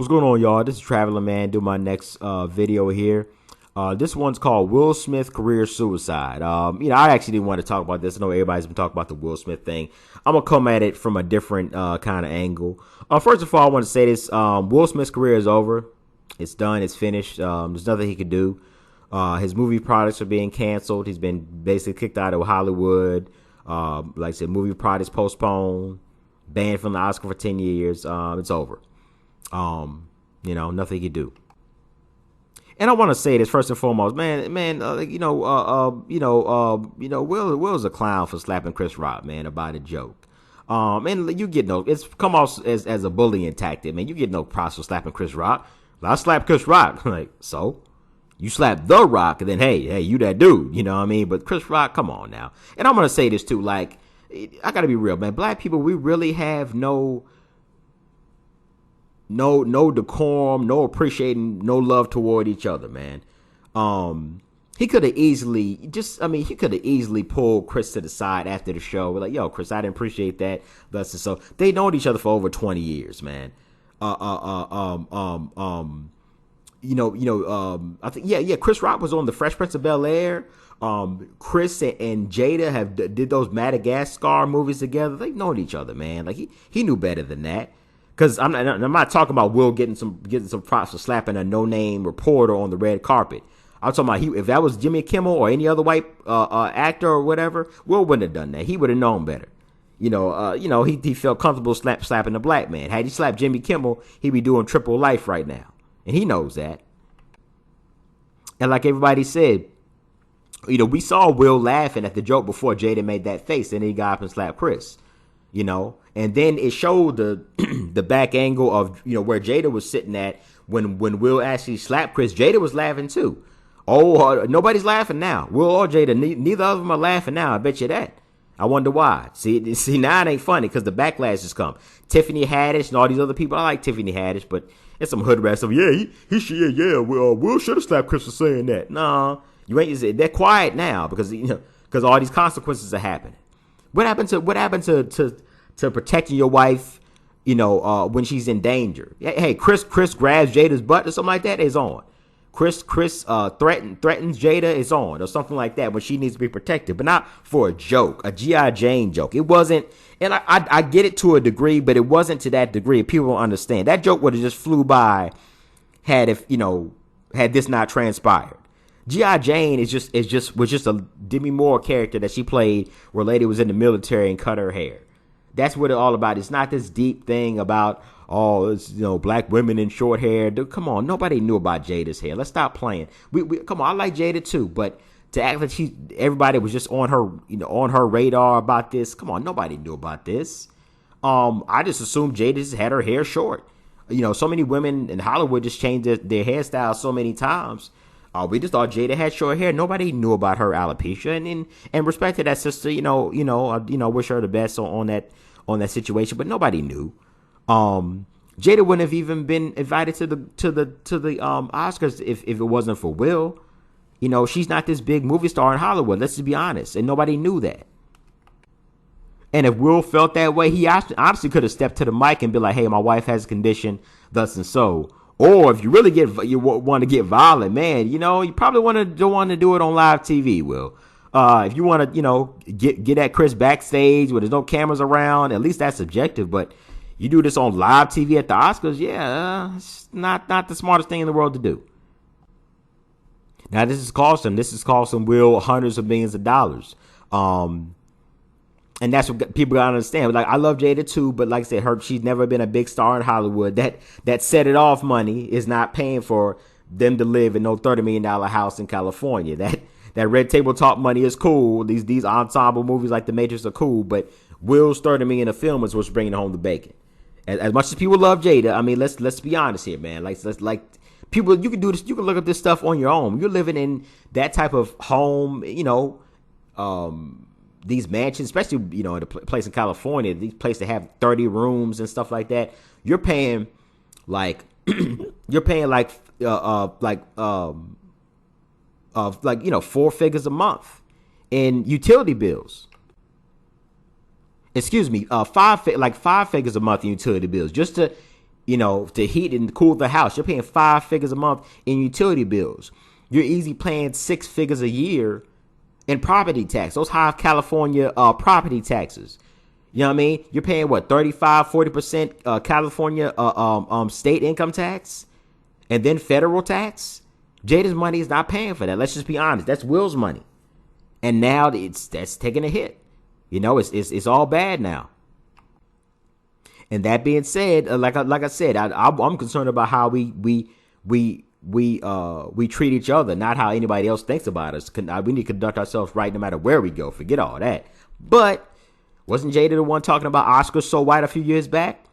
What's going on, y'all? This is Traveling Man. Do my next video here. This one's called Will Smith Career Suicide. I actually didn't want to talk about this. I know everybody's been talking about the Will Smith thing. I'm gonna come at it from a different kind of angle. First of all, I want to say this: Will Smith's career is over. It's done. It's finished. There's nothing he could do. His movie products are being canceled. He's been basically kicked out of Hollywood. Like I said, movie products postponed, banned from the Oscar for 10 years. It's over. Nothing you can do. And I want to say this first and foremost, Will's a clown for slapping Chris Rock, man, about a joke. And you get it's come off as a bullying tactic, man. You get no props for slapping Chris Rock. I slapped Chris Rock. Like, so? You slapped The Rock, and then, hey, you that dude, you know what I mean? But Chris Rock, come on now. And I'm going to say this too, like, I got to be real, man. Black people, we really have no decorum, no appreciating, no love toward each other, man. He could have easily pulled Chris to the side after the show. We're like, yo, Chris, I didn't appreciate that. Thus and so. They known each other for over 20 years, man. I think, Chris Rock was on the Fresh Prince of Bel-Air. Chris and Jada did those Madagascar movies together. They've known each other, man. Like he knew better than that. Because I'm not talking about Will getting some props for slapping a no-name reporter on the red carpet. I'm talking about if that was Jimmy Kimmel or any other white actor or whatever, Will wouldn't have done that. He would have known better. He felt comfortable slapping a black man. Had he slapped Jimmy Kimmel, he'd be doing triple life right now, and he knows that. And like everybody said, we saw Will laughing at the joke before Jada made that face, and then he got up and slapped Chris. And then it showed the back angle of where Jada was sitting at when Will actually slapped Chris. Jada was laughing too. Nobody's laughing now. Will or Jada, neither of them are laughing now. I bet you that. I wonder why. See now it ain't funny because the backlash has come. Tiffany Haddish and all these other people. I like Tiffany Haddish, but it's some hood rats of he should Will should have slapped Chris for saying that. No, you ain't. They're quiet now because all these consequences are happening. What happened to protecting your wife, when she's in danger? Hey, Chris grabs Jada's butt or something like that, it's on. Chris threatens Jada, it's on, or something like that when she needs to be protected, but not for a joke, a G.I. Jane joke. It wasn't, and I get it to a degree, but it wasn't to that degree. People don't understand. That joke would have just flew by had this not transpired. G.I. Jane was just a Demi Moore character that she played where a lady was in the military and cut her hair. That's what it's all about. It's not this deep thing about, black women in short hair. Dude, come on, nobody knew about Jada's hair. Let's stop playing. We come on, I like Jada too, but to act like everybody was just on her radar about this. Come on, nobody knew about this. I just assumed Jada just had her hair short. So many women in Hollywood just changed their hairstyle so many times. We just thought Jada had short hair. Nobody knew about her alopecia, and respect to that sister. Wish her the best on that situation, but nobody knew. Jada wouldn't have even been invited to the Oscars if it wasn't for Will. She's not this big movie star in Hollywood. Let's just be honest, and nobody knew that. And if Will felt that way, he honestly could have stepped to the mic and be like, "Hey, my wife has a condition, thus and so." Or if you really want to get violent, man, you probably don't want to do it on live TV, Will. If you want to, get at Chris backstage where there's no cameras around, at least that's subjective. But you do this on live TV at the Oscars, it's not the smartest thing in the world to do. Now this is costing Will hundreds of millions of dollars. And that's what people gotta understand. Like, I love Jada too, but like I said, she's never been a big star in Hollywood. That set it off money is not paying for them to live in no $30 million house in California. That red table talk money is cool. These ensemble movies like The Matrix are cool, but Will's $30 million a film is what's bringing home the bacon. As much as people love Jada, I mean, let's be honest here, man. Like people, you can do this. You can look up this stuff on your own. You're living in that type of home, these mansions, especially, in a place in California, these places that have 30 rooms and stuff like that. You're paying like, four figures a month in utility bills. Excuse me, five figures a month in utility bills just to to heat and cool the house. You're paying 5 figures a month in utility bills. You're easy paying 6 figures a year in property tax. Those high California property taxes. You know what I mean? You're paying what, 35, 40% California state income tax and then federal tax. Jada's money is not paying for that. Let's just be honest. That's Will's money. And now that's taking a hit. It's all bad now. And that being said, like I said, I'm concerned about how we treat each other, not how anybody else thinks about us. We need to conduct ourselves right no matter where we go. Forget all that. But wasn't Jada the one talking about Oscars so white a few years back?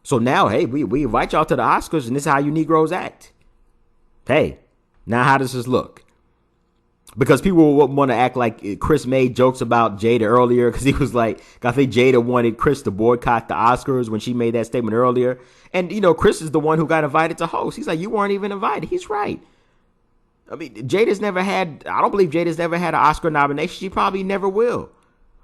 So now, hey, we invite y'all to the Oscars, and this is how you Negroes act. Hey, now how does this look? Because people want to act like Chris made jokes about Jada earlier, because he was like, I think Jada wanted Chris to boycott the Oscars when she made that statement earlier. And, Chris is the one who got invited to host. He's like, you weren't even invited. He's right. I mean, I don't believe Jada's never had an Oscar nomination. She probably never will.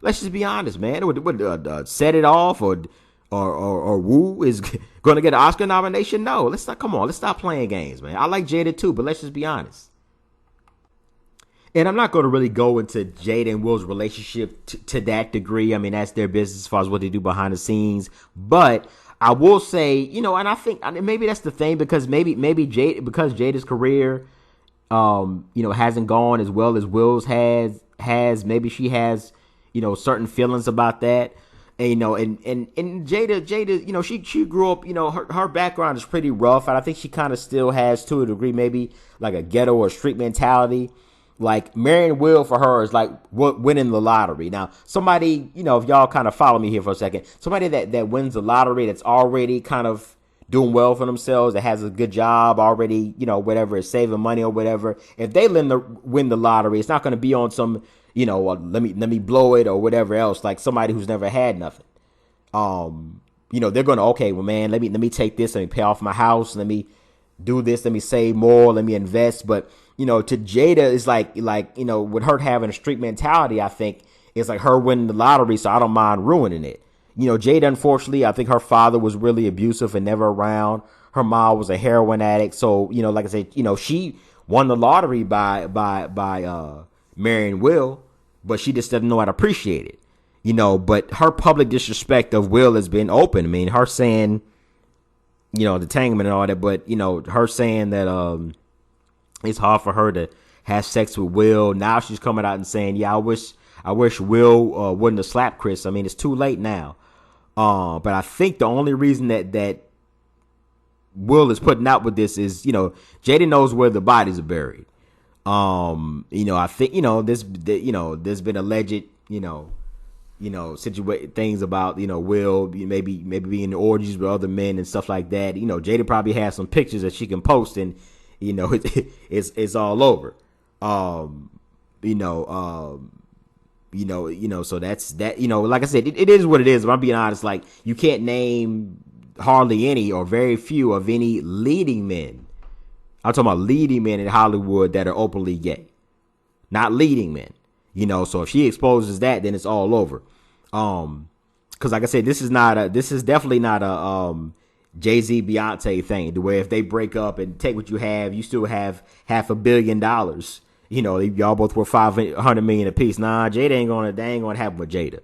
Let's just be honest, man. Would Set It Off or Woo is going to get an Oscar nomination? No, let's stop playing games, man. I like Jada too, but let's just be honest. And I'm not going to really go into Jada and Will's relationship to that degree. I mean, that's their business as far as what they do behind the scenes. But I will say, and I think maybe that's the thing, because maybe Jada's career, hasn't gone as well as Will's has. Maybe she has, certain feelings about that. And, and Jada, she grew up, her background is pretty rough. And I think she kind of still has, to a degree, maybe like a ghetto or street mentality. Like marrying Will for her is like winning the lottery. Now, somebody, if y'all kind of follow me here for a second, somebody that wins the lottery, that's already kind of doing well for themselves, that has a good job already, whatever, is saving money or whatever. If they win the lottery, it's not going to be on some, let me blow it or whatever else, like somebody who's never had nothing. They're going to, okay, well, man, let me take this, let me pay off my house, let me do this, let me save more, let me invest. But to Jada, it's like with her having a street mentality, I think it's like her winning the lottery, so I don't mind ruining it. Jada, unfortunately, I think her father was really abusive and never around. Her mom was a heroin addict, so like I said, she won the lottery by marrying Will, but she just doesn't know how to appreciate it. But her public disrespect of Will has been open. I mean, her saying, the entanglement and all that, but her saying that it's hard for her to have sex with Will. Now she's coming out and saying, yeah, I wish Will wouldn't have slapped Chris. I mean, it's too late now. But I think the only reason that Will is putting out with this is, Jada knows where the bodies are buried. I think, there's been alleged, things about, Will maybe being in orgies with other men and stuff like that. Jada probably has some pictures that she can post, and it's all over. So that's that. Like I said, it is what it is. If I'm being honest, like, you can't name hardly any or very few of any leading men. I'm talking about leading men in Hollywood that are openly gay, not leading men. So if she exposes that, then it's all over. Because like I said, this is definitely not a Jay-Z Beyonce thing, to where if they break up and take what you have, you still have $500 million. Y'all both were $500 million apiece. Nah, Jada ain't gonna happen with Jada.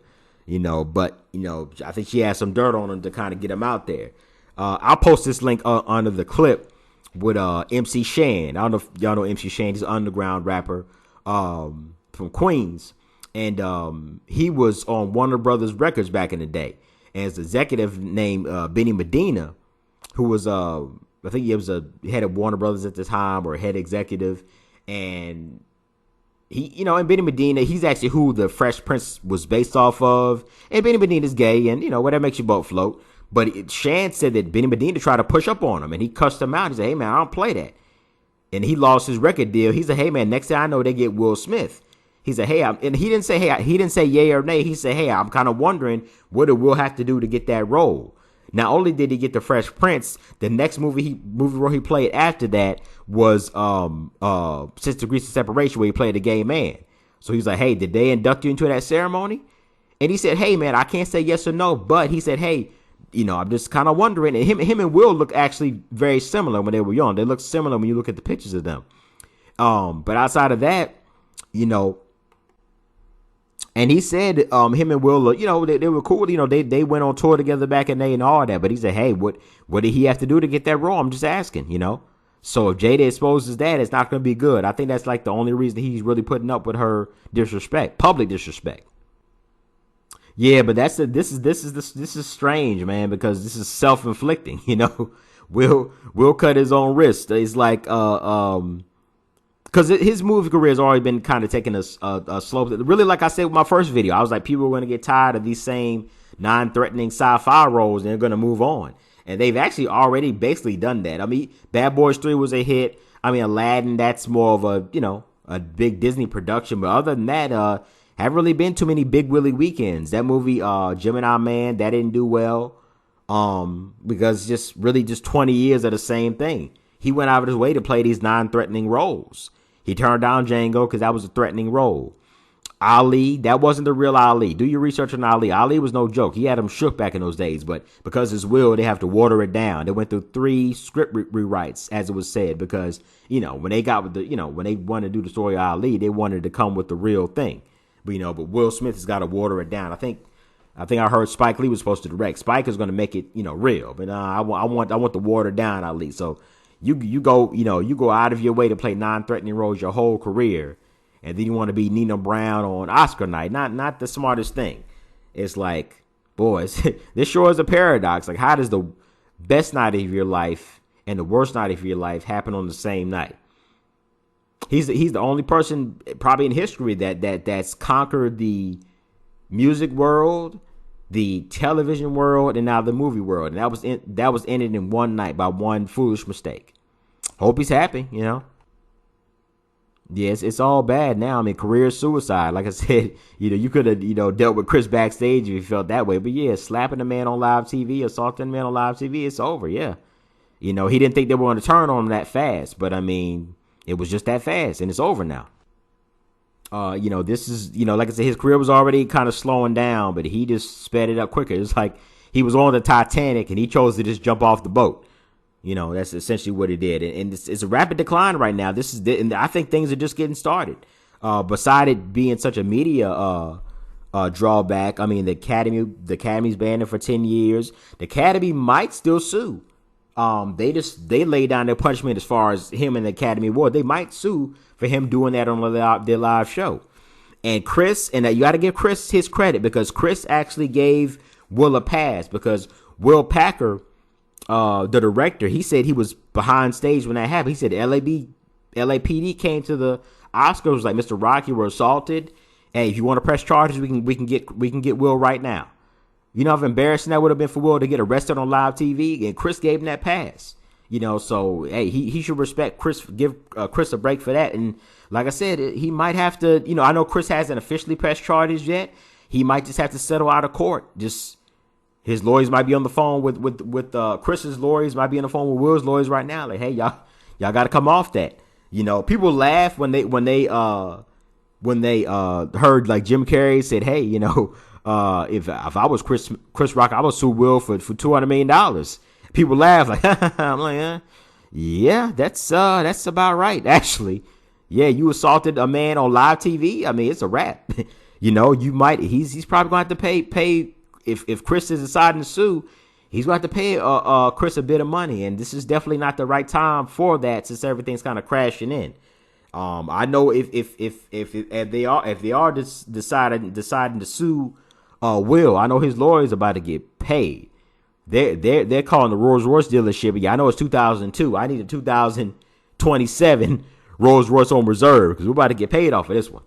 But I think she has some dirt on him to kind of get him out there. I'll post this link under the clip with MC Shan. I don't know if y'all know MC Shan. He's an underground rapper from Queens, and he was on Warner Brothers Records back in the day. And his executive named Benny Medina, who was I think he was a head of Warner Brothers at the time, or head executive. And he, and Benny Medina, he's actually who the Fresh Prince was based off of. And Benny Medina's gay, and whatever makes your boat float. But Shan said that Benny Medina tried to push up on him, and he cussed him out. He said, "Hey man, I don't play that." And he lost his record deal. He said, "Hey man, next thing I know, they get Will Smith." He said, "Hey," and he didn't say yay or nay. He said, "Hey, I'm kind of wondering what did Will have to do to get that role." Not only did he get the Fresh Prince, the next movie role he played after that was 6 Degrees of Separation, where he played a gay man. So he's like, "Hey, did they induct you into that ceremony?" And he said, "Hey man, I can't say yes or no," but he said, "Hey, I'm just kind of wondering. And him and Will look actually very similar when they were young. They look similar when you look at the pictures of them. But outside of that, and he said, him and Will, they were cool. They went on tour together back in the day and all that. But he said, hey, what did he have to do to get that role? I'm just asking, So if Jada exposes that, it's not going to be good. I think that's like the only reason he's really putting up with her disrespect, public disrespect. Yeah, but this is strange, man, because this is self-inflicting. Will cut his own wrist. It's like because his movie career has already been kind of taking a slope. Really, like I said with my first video, I was like, people are going to get tired of these same non-threatening sci-fi roles, and they're going to move on. And they've actually already basically done that. I mean, Bad Boys 3 was a hit. I mean, Aladdin, that's more of a big Disney production. But other than that, haven't really been too many Big Willie weekends. That movie, Gemini Man, that didn't do well. Because just 20 years of the same thing. He went out of his way to play these non-threatening roles. He turned down Django because that was a threatening role. Ali, that wasn't the real Ali. Do your research on Ali. Ali was no joke. He had him shook back in those days, but because his will, they have to water it down. They went through 3 script rewrites, as it was said, because, when they got with when they wanted to do the story of Ali, they wanted to come with the real thing. But, but Will Smith has got to water it down. I think I heard Spike Lee was supposed to direct. Spike is going to make it, real. But I want the watered down Ali. So you go out of your way to play non-threatening roles your whole career. And then you want to be Nina Brown on Oscar night. Not the smartest thing. It's like, boys, this sure is a paradox. Like, how does the best night of your life and the worst night of your life happen on the same night? He's the only person probably in history that's conquered the music world, the television world, and now the movie world. And that was ended in one night by one foolish mistake. Hope he's happy, Yes, it's all bad now. I mean, career suicide. Like I said, you could have, dealt with Chris backstage if you felt that way. But yeah, slapping a man on live TV, assaulting a man on live TV, it's over. Yeah. He didn't think they were going to turn on him that fast. But I mean, it was just that fast and it's over now. This is, like I said, his career was already kind of slowing down, but he just sped it up quicker. It's like he was on the Titanic and he chose to just jump off the boat. That's essentially what he did. And it's a rapid decline right now. And I think things are just getting started. Beside it being such a media drawback, I mean, the Academy's banned him for 10 years. The Academy might still sue. They laid down their punishment as far as him and the Academy Award. They might sue for him doing that on their live show. And Chris, and you got to give Chris his credit because Chris actually gave Will a pass because Will Packer, the director, he said he was behind stage when that happened. He said LAPD came to the Oscars, was like, Mr. Rock, you were assaulted. Hey, if you want to press charges, we can get Will right now. You know how embarrassing that would have been for Will to get arrested on live TV, and Chris gave him that pass. So hey, he should respect Chris, give Chris a break for that. And like I said, he might have to. I know Chris hasn't officially pressed charges yet. He might just have to settle out of court. Just his lawyers might be on the phone with Chris's lawyers, might be on the phone with Will's lawyers right now. Like, hey, y'all got to come off that. People laugh when they heard like Jim Carrey said, hey, if I was Chris Rock, I would sue Will for $200 million. People laugh like, I'm like, yeah, that's about right, actually. Yeah, you assaulted a man on live TV. I mean, it's a wrap. You might. He's probably going to have to pay. If Chris is deciding to sue, he's going to have to pay Chris a bit of money, and this is definitely not the right time for that since everything's kind of crashing in. I know if they are deciding to sue Will, I know his lawyer's about to get paid. They're calling the Rolls Royce dealership. Yeah, I know it's 2002. I need a 2027 Rolls Royce on reserve because we're about to get paid off of this one.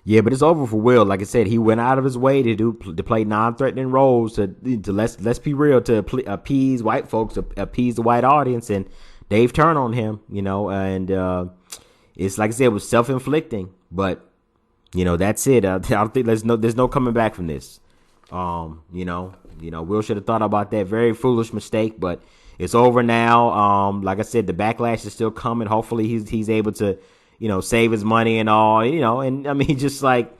Yeah, but it's over for Will. Like I said, he went out of his way to play non-threatening roles to let's be real, to appease white folks, to appease the white audience, and they've turned on him. And it's like I said, it was self-inflicting, but that's it. I don't think there's no coming back from this. Will should have thought about that very foolish mistake, but it's over now. Like I said, the backlash is still coming. Hopefully he's able to, save his money and all, and I mean, just like,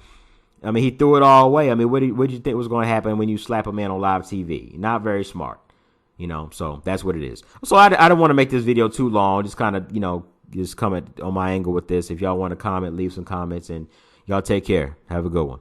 I mean, he threw it all away. I mean, what did you think was going to happen when you slap a man on live TV? Not very smart, so that's what it is. So I don't want to make this video too long. Just kind of, just comment on my angle with this. If y'all want to comment, leave some comments, and y'all take care. Have a good one.